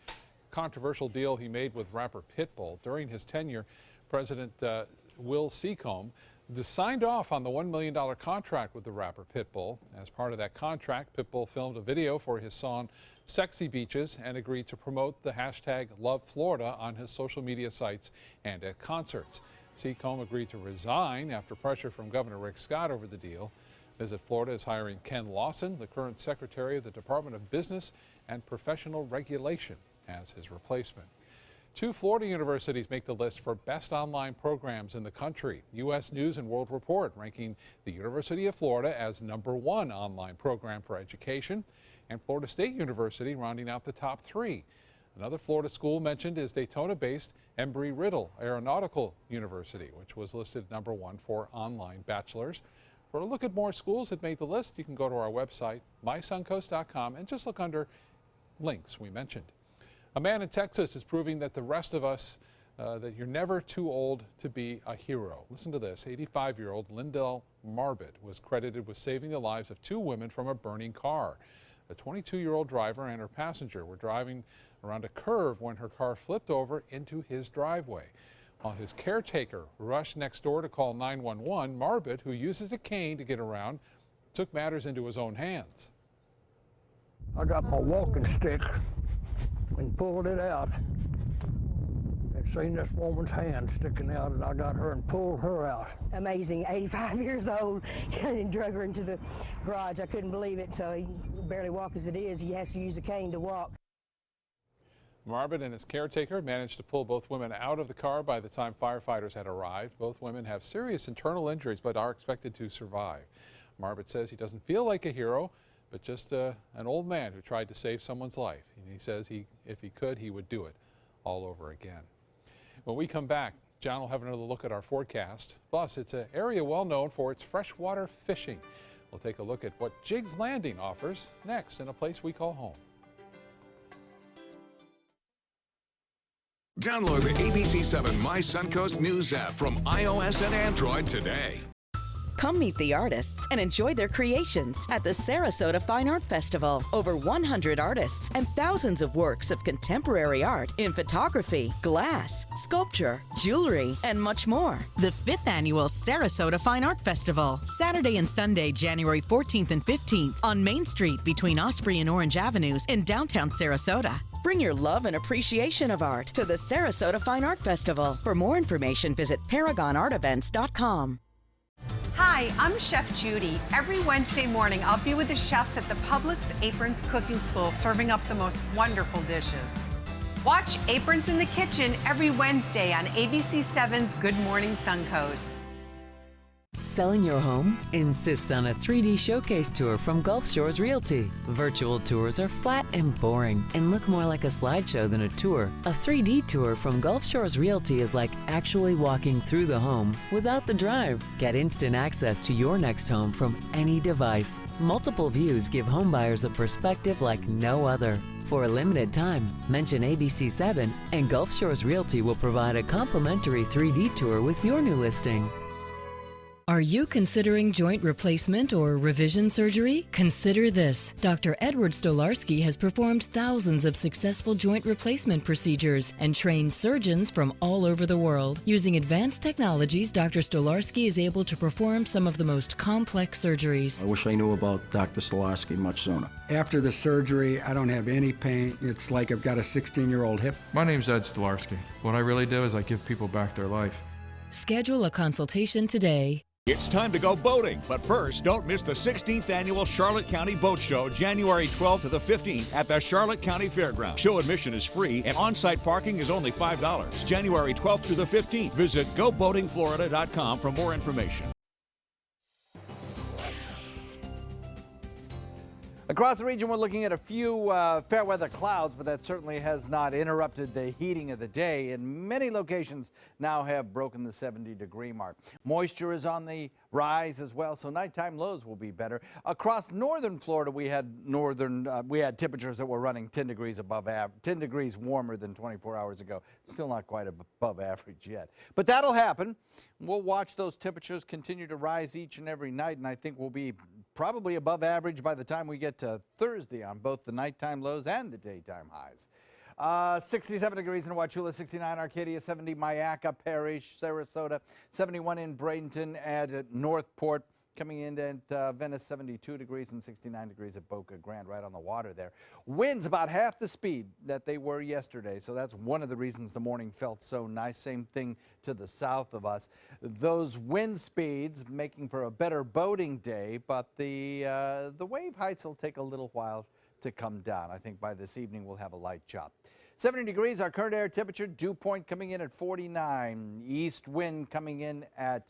controversial deal he made with rapper Pitbull. During his tenure, President Will Seacombe signed off on the $1 million contract with the rapper Pitbull. As part of that contract, Pitbull filmed a video for his song Sexy Beaches and agreed to promote the hashtag #LoveFlorida on his social media sites and at concerts. Seacombe agreed to resign after pressure from Governor Rick Scott over the deal. Visit Florida is hiring Ken Lawson, the current Secretary of the Department of Business and Professional Regulation, as his replacement. 2 Florida universities make the list for best online programs in the country. U.S. News and World Report ranking the University of Florida as #1 online program for education, and Florida State University rounding out the top 3. Another Florida school mentioned is Daytona-based Embry-Riddle Aeronautical University, which was listed #1 for online bachelors. For a look at more schools that made the list, you can go to our website, mysuncoast.com, and just look under links we mentioned. A man in Texas is proving that the rest of us, that you're never too old to be a hero. Listen to this. 85-year-old Lindell Marbett was credited with saving the lives of 2 women from a burning car. The 22-year-old driver and her passenger were driving around a curve when her car flipped over into his driveway. While his caretaker rushed next door to call 911, Marbett, who uses a cane to get around, took matters into his own hands. I got my walking stick and pulled it out and seen this woman's hand sticking out, and I got her and pulled her out. Amazing, 85 years old, and drug her into the garage. I couldn't believe it. So he barely walk as it is. He has to use a cane to walk. Marvin and his caretaker managed to pull both women out of the car by the time firefighters had arrived. Both women have serious internal injuries but are expected to survive. Marvin says he doesn't feel like a hero, but just an old man who tried to save someone's life. And he says if he could, he would do it all over again. When we come back, John will have another look at our forecast. Plus, it's an area well known for its freshwater fishing. We'll take a look at what Jiggs Landing offers next in a place we call home. Download the ABC7 My Suncoast News app from iOS and Android today. Come meet the artists and enjoy their creations at the Sarasota Fine Art Festival. Over 100 artists and thousands of works of contemporary art in photography, glass, sculpture, jewelry, and much more. The 5th Annual Sarasota Fine Art Festival, Saturday and Sunday, January 14th and 15th on Main Street between Osprey and Orange Avenues in downtown Sarasota. Bring your love and appreciation of art to the Sarasota Fine Art Festival. For more information, visit ParagonArtEvents.com. Hi, I'm Chef Judy. Every Wednesday morning, I'll be with the chefs at the Publix Aprons Cooking School serving up the most wonderful dishes. Watch Aprons in the Kitchen every Wednesday on ABC7's Good Morning Suncoast. Selling your home? Insist on a 3D showcase tour from Gulf Shores Realty. Virtual tours are flat and boring and look more like a slideshow than a tour. A 3D tour from Gulf Shores Realty is like actually walking through the home without the drive. Get instant access to your next home from any device. Multiple views give homebuyers a perspective like no other. For a limited time, mention ABC7 and Gulf Shores Realty will provide a complimentary 3D tour with your new listing. Are you considering joint replacement or revision surgery? Consider this. Dr. Edward Stolarski has performed thousands of successful joint replacement procedures and trained surgeons from all over the world. Using advanced technologies, Dr. Stolarski is able to perform some of the most complex surgeries. I wish I knew about Dr. Stolarski much sooner. After the surgery, I don't have any pain. It's like I've got a 16-year-old hip. My name's Ed Stolarski. What I really do is I give people back their life. Schedule a consultation today. It's time to go boating, but first, don't miss the 16th Annual Charlotte County Boat Show, January 12th to the 15th at the Charlotte County Fairgrounds. Show admission is free and on-site parking is only $5. January 12th to the 15th. Visit GoBoatingFlorida.com for more information. Across the region, we're looking at a few fair weather clouds, but that certainly has not interrupted the heating of the day. And many locations now have broken the 70-degree mark. Moisture is on the rise as well, so nighttime lows will be better. Across northern Florida, we had temperatures that were running 10 degrees above average, 10 degrees warmer than 24 hours ago. Still not quite above average yet, but that'll happen. We'll watch those temperatures continue to rise each and every night, and I think we'll be probably above average by the time we get to Thursday on both the nighttime lows and the daytime highs. 67 degrees in Wauchula, 69 Arcadia, 70 Myakka Parish, Sarasota, 71 in Bradenton at Northport. Coming in at Venice, 72 degrees and 69 degrees at Boca Grande, right on the water there. Winds about half the speed that they were yesterday, so that's one of the reasons the morning felt so nice. Same thing to the south of us. Those wind speeds making for a better boating day, but the wave heights will take a little while to come down. I think by this evening we'll have a light chop. 70 degrees, our current air temperature. Dew point coming in at 49. East wind coming in at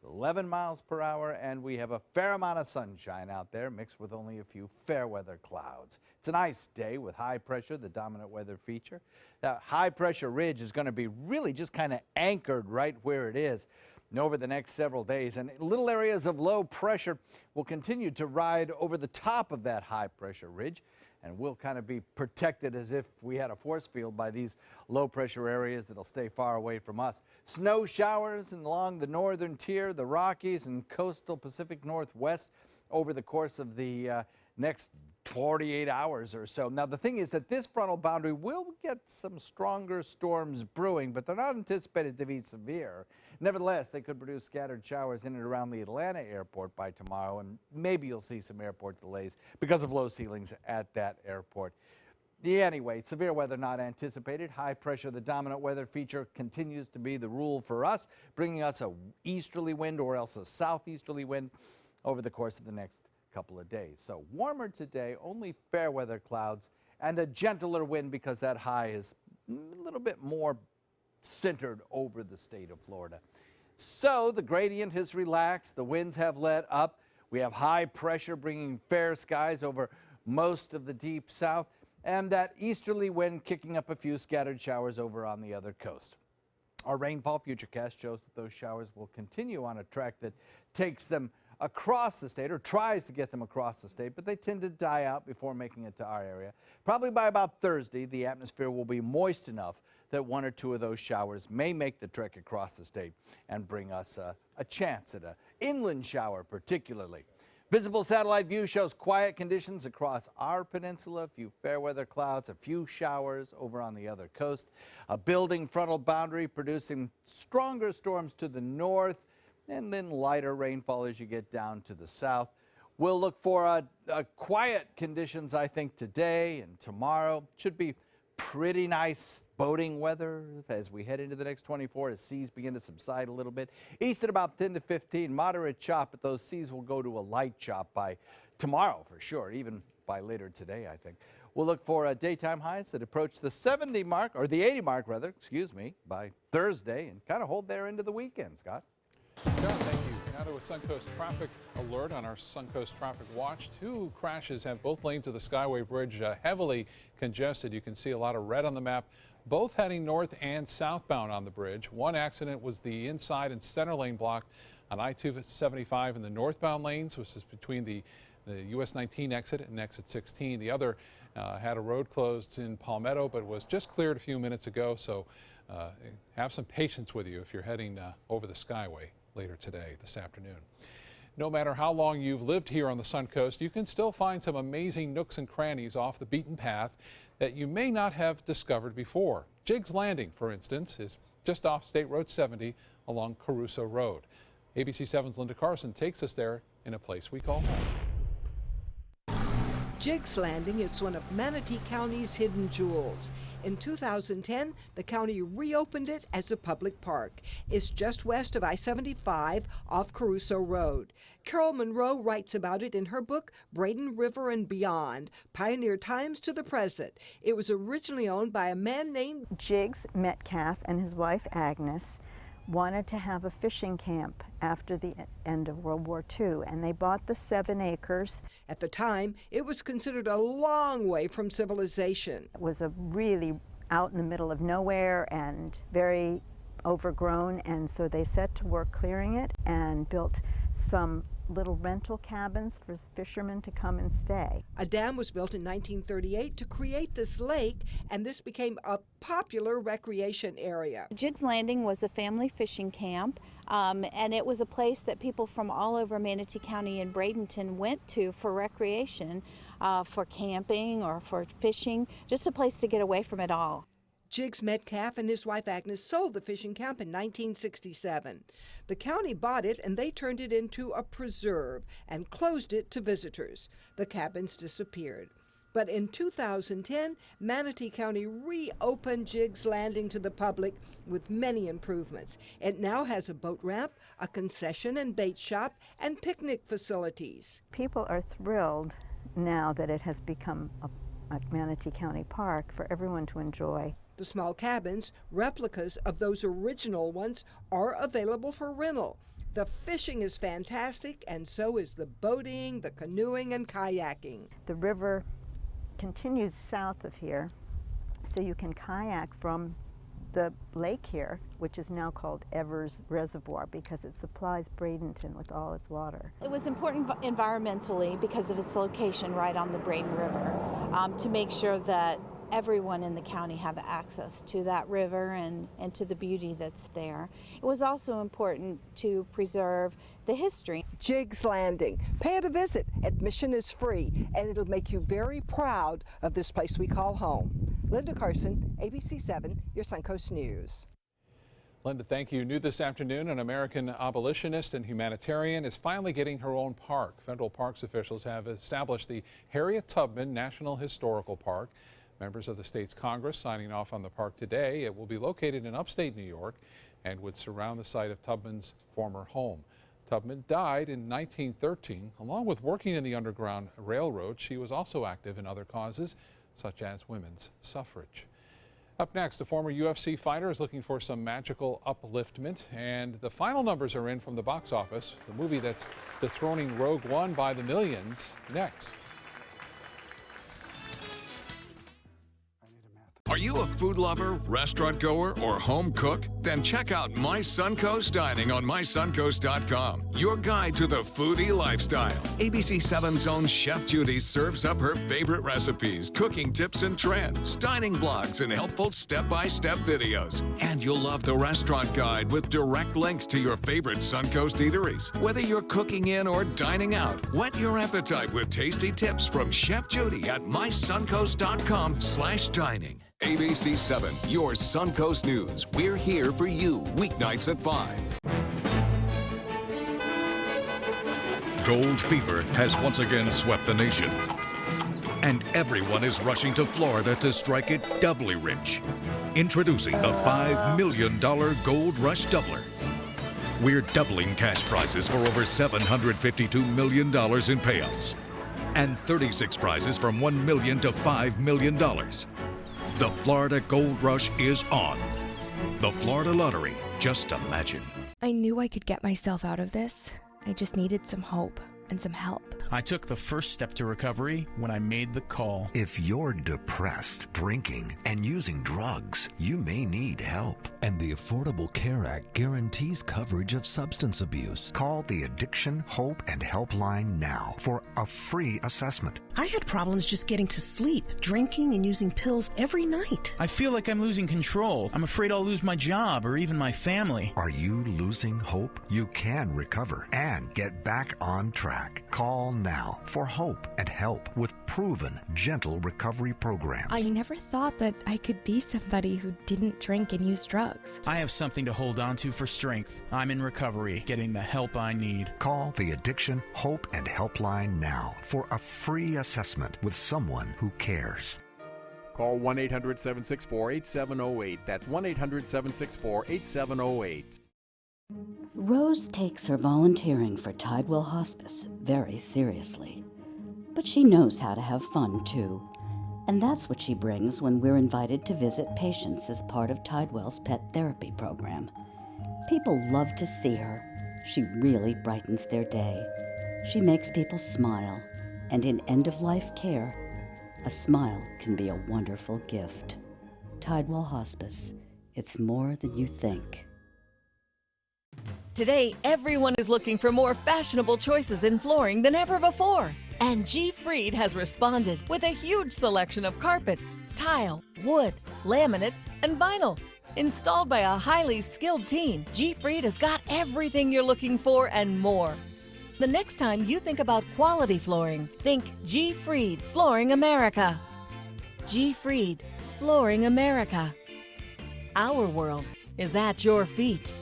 11 miles per hour, and we have a fair amount of sunshine out there mixed with only a few fair weather clouds. It's a nice day with high pressure, the dominant weather feature. That high pressure ridge is going to be really just kind of anchored right where it is over the next several days, and little areas of low pressure will continue to ride over the top of that high pressure ridge, and we'll kind of be protected as if we had a force field by these low pressure areas that'll stay far away from us. Snow showers along the northern tier, the Rockies and coastal Pacific Northwest over the course of the next 48 hours or so. Now, the thing is that this frontal boundary will get some stronger storms brewing, but they're not anticipated to be severe. Nevertheless, they could produce scattered showers in and around the Atlanta airport by tomorrow, and maybe you'll see some airport delays because of low ceilings at that airport. Anyway, severe weather not anticipated. High pressure, the dominant weather feature, continues to be the rule for us, bringing us a easterly wind or else a southeasterly wind over the course of the next couple of days. So warmer today, only fair weather clouds and a gentler wind because that high is a little bit more centered over the state of Florida. So the gradient has relaxed. The winds have let up. We have high pressure bringing fair skies over most of the deep south, and that easterly wind kicking up a few scattered showers over on the other coast. Our rainfall futurecast shows that those showers will continue on a track that takes them across the state, or tries to get them across the state, but they tend to die out before making it to our area. Probably by about Thursday, the atmosphere will be moist enough that one or two of those showers may make the trek across the state and bring us a chance at an inland shower particularly. Visible satellite view shows quiet conditions across our peninsula, a few fair weather clouds, a few showers over on the other coast, a building frontal boundary producing stronger storms to the north, and then lighter rainfall as you get down to the south. We'll look for quiet conditions, I think, today and tomorrow. Should be pretty nice boating weather as we head into the next 24 as seas begin to subside a little bit. East at about 10 to 15, moderate chop, but those seas will go to a light chop by tomorrow for sure, even by later today, I think. We'll look for daytime highs that approach the 70 mark, or the 80 mark rather, excuse me, by Thursday and kind of hold there into the weekend, Scott. John, thank you. Now to a Suncoast traffic alert on our Suncoast Traffic Watch. Two crashes have both lanes of the Skyway Bridge heavily congested. You can see a lot of red on the map, both heading north and southbound on the bridge. One accident was the inside and center lane blocked on I-275 in the northbound lanes, which is between the US 19 exit and exit 16. The other had a road closed in Palmetto, but was just cleared a few minutes ago. So have some patience with you if you're heading over the Skyway later today, this afternoon. No matter how long you've lived here on the Suncoast, you can still find some amazing nooks and crannies off the beaten path that you may not have discovered before. Jiggs Landing, for instance, is just off State Road 70 along Caruso Road. ABC 7's Linda Carson takes us there in a place we call home. Jiggs Landing is one of Manatee County's hidden jewels. In 2010, the county reopened it as a public park. It's just west of I-75 off Caruso Road. Carol Monroe writes about it in her book, Braden River and Beyond, Pioneer Times to the Present. It was originally owned by a man named Jiggs Metcalf and his wife Agnes wanted to have a fishing camp after the end of World War II, and they bought the 7 acres. At the time, it was considered a long way from civilization. It was a really out in the middle of nowhere and very overgrown, and so they set to work clearing it and built some little rental cabins for fishermen to come and stay. A dam was built in 1938 to create this lake, and this became a popular recreation area. Jiggs Landing was a family fishing camp, and it was a place that people from all over Manatee County and Bradenton went to for recreation, for camping or for fishing, just a place to get away from it all. Jiggs Metcalf and his wife Agnes sold the fishing camp in 1967. The county bought it and they turned it into a preserve and closed it to visitors. The cabins disappeared. But in 2010, Manatee County reopened Jiggs Landing to the public with many improvements. It now has a boat ramp, a concession and bait shop, and picnic facilities. People are thrilled now that it has become a Manatee County Park for everyone to enjoy. The small cabins, replicas of those original ones, are available for rental. The fishing is fantastic, and so is the boating, the canoeing, and kayaking. The river continues south of here, so you can kayak from the lake here, which is now called Evers Reservoir because it supplies Bradenton with all its water. It was important environmentally because of its location right on the Braden River, to make sure that everyone in the county have access to that river and to the beauty that's there. It was also important to preserve the history. Jiggs Landing. Pay it a visit. Admission is free, and it'll make you very proud of this place we call home. Linda Carson, ABC 7, your Suncoast News. Linda, thank you. New this afternoon, an American abolitionist and humanitarian is finally getting her own park. Federal parks officials have established the Harriet Tubman National Historical Park. Members of the state's Congress signing off on the park today. It will be located in upstate New York and would surround the site of Tubman's former home. Tubman died in 1913. Along with working in the Underground Railroad, she was also active in other causes, such as women's suffrage. Up next, a former UFC fighter is looking for some magical upliftment, and the final numbers are in from the box office. The movie that's dethroning Rogue One by the millions, next. Are you a food lover, restaurant goer, or home cook? Then check out My Suncoast Dining on mysuncoast.com, your guide to the foodie lifestyle. ABC 7's own Chef Judy serves up her favorite recipes, cooking tips and trends, dining blogs, and helpful step-by-step videos. And you'll love the restaurant guide with direct links to your favorite Suncoast eateries. Whether you're cooking in or dining out, whet your appetite with tasty tips from Chef Judy at mysuncoast.com/dining. ABC 7, your Suncoast News. We're here for you weeknights at 5. Gold fever has once again swept the nation. And everyone is rushing to Florida to strike it doubly rich. Introducing the $5 million Gold Rush Doubler. We're doubling cash prizes for over $752 million in payouts. And 36 prizes from $1 million to $5 million. The Florida Gold Rush is on. The Florida Lottery, just imagine. I knew I could get myself out of this. I just needed some hope and some help. I took the first step to recovery when I made the call. If you're depressed, drinking, and using drugs, you may need help. And the Affordable Care Act guarantees coverage of substance abuse. Call the Addiction, Hope, and Helpline now for a free assessment. I had problems just getting to sleep, drinking and using pills every night. I feel like I'm losing control. I'm afraid I'll lose my job or even my family. Are you losing hope? You can recover and get back on track. Call now for hope and help with proven, gentle recovery programs. I never thought that I could be somebody who didn't drink and use drugs. I have something to hold on to for strength. I'm in recovery, getting the help I need. Call the Addiction, Hope, and Helpline now for a free assessment with someone who cares. Call 1-800-764-8708. That's 1-800-764-8708. Rose takes her volunteering for Tidewell Hospice very seriously. But she knows how to have fun, too. And that's what she brings when we're invited to visit patients as part of Tidewell's pet therapy program. People love to see her. She really brightens their day. She makes people smile. And in end-of-life care, a smile can be a wonderful gift. Tidewell Hospice. It's more than you think. Today, everyone is looking for more fashionable choices in flooring than ever before. And G. Fried has responded with a huge selection of carpets, tile, wood, laminate, and vinyl. Installed by a highly skilled team, G. Fried has got everything you're looking for and more. The next time you think about quality flooring, think G. Fried Flooring America. G. Fried Flooring America. Our world is at your feet.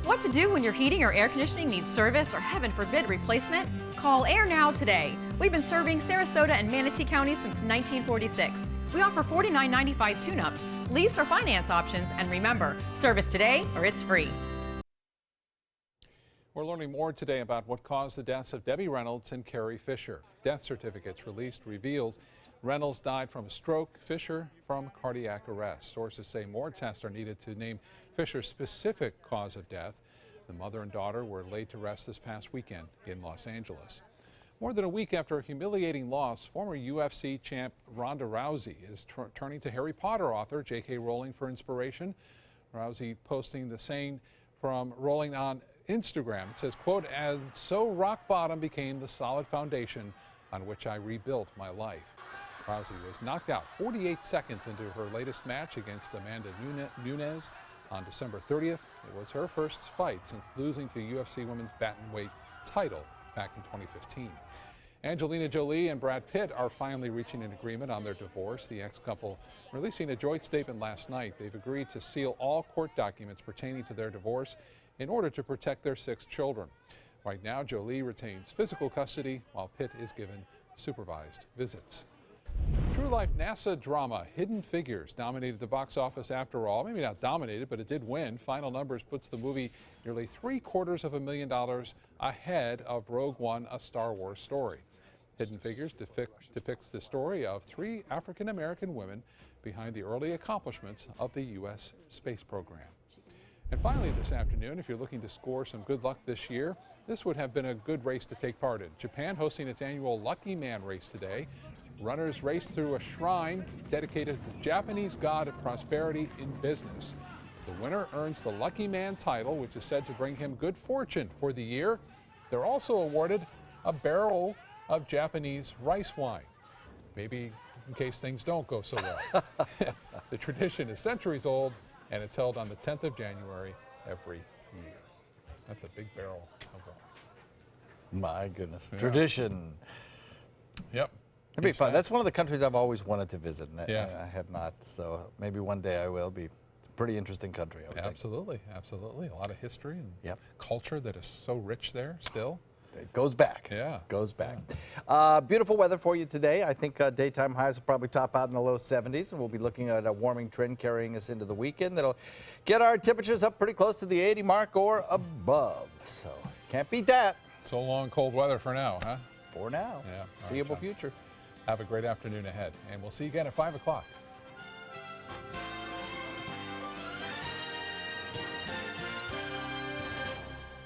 What to do when your heating or air conditioning needs service or, heaven forbid, replacement? Call Air Now today. We've been serving Sarasota and Manatee County since 1946. We offer $49.95 tune-ups, lease or finance options, and remember, service today or it's free. We're learning more today about what caused the deaths of Debbie Reynolds and Carrie Fisher. Death certificates released reveals Reynolds died from a stroke, Fisher from cardiac arrest. Sources say more tests are needed to name Fisher's specific cause of death. The mother and daughter were laid to rest this past weekend in Los Angeles. More than a week after a humiliating loss, former UFC champ Ronda Rousey is turning to Harry Potter author J.K. Rowling for inspiration. Rousey posting the saying from Rowling on Instagram. It says, quote, "And so rock bottom became the solid foundation on which I rebuilt my life." Rousey was knocked out 48 seconds into her latest match against Amanda Nunes on December 30th. It was her first fight since losing to UFC Women's Bantamweight title back in 2015. Angelina Jolie and Brad Pitt are finally reaching an agreement on their divorce. The ex-couple releasing a joint statement last night. They've agreed to seal all court documents pertaining to their divorce in order to protect their 6 children. Right now, Jolie retains physical custody while Pitt is given supervised visits. True life NASA drama Hidden Figures dominated the box office after all. Maybe not dominated, but it did win. Final numbers puts the movie nearly $750,000 ahead of Rogue One, A Star Wars Story. Hidden Figures depicts the story of 3 African-American women behind the early accomplishments of the U.S. space program. And finally this afternoon, if you're looking to score some good luck this year, this would have been a good race to take part in. Japan hosting its annual Lucky Man race today. Runners race through a shrine dedicated to the Japanese god of prosperity in business. The winner earns the Lucky Man title, which is said to bring him good fortune for the year. They're also awarded a barrel of Japanese rice wine, maybe in case things don't go so well. The tradition is centuries old, and it's held on the 10th of January every year. That's a big barrel of wine. My goodness. Yeah. Tradition. Yep. It'd be fun. That's one of the countries I've always wanted to visit, and Yeah. I have not. So maybe one day I will. Be a pretty interesting country, I would think. Absolutely, absolutely. A lot of history and culture that is so rich there still. It goes back. Yeah. Goes back. Beautiful weather for you today. I think daytime highs will probably top out in the low 70s, and we'll be looking at a warming trend carrying us into the weekend. That'll get our temperatures up pretty close to the 80 mark or above. So can't beat that. So long cold weather for now, huh? For now. Yeah. Seeable future. Have a great afternoon ahead, and we'll see you again at 5 o'clock.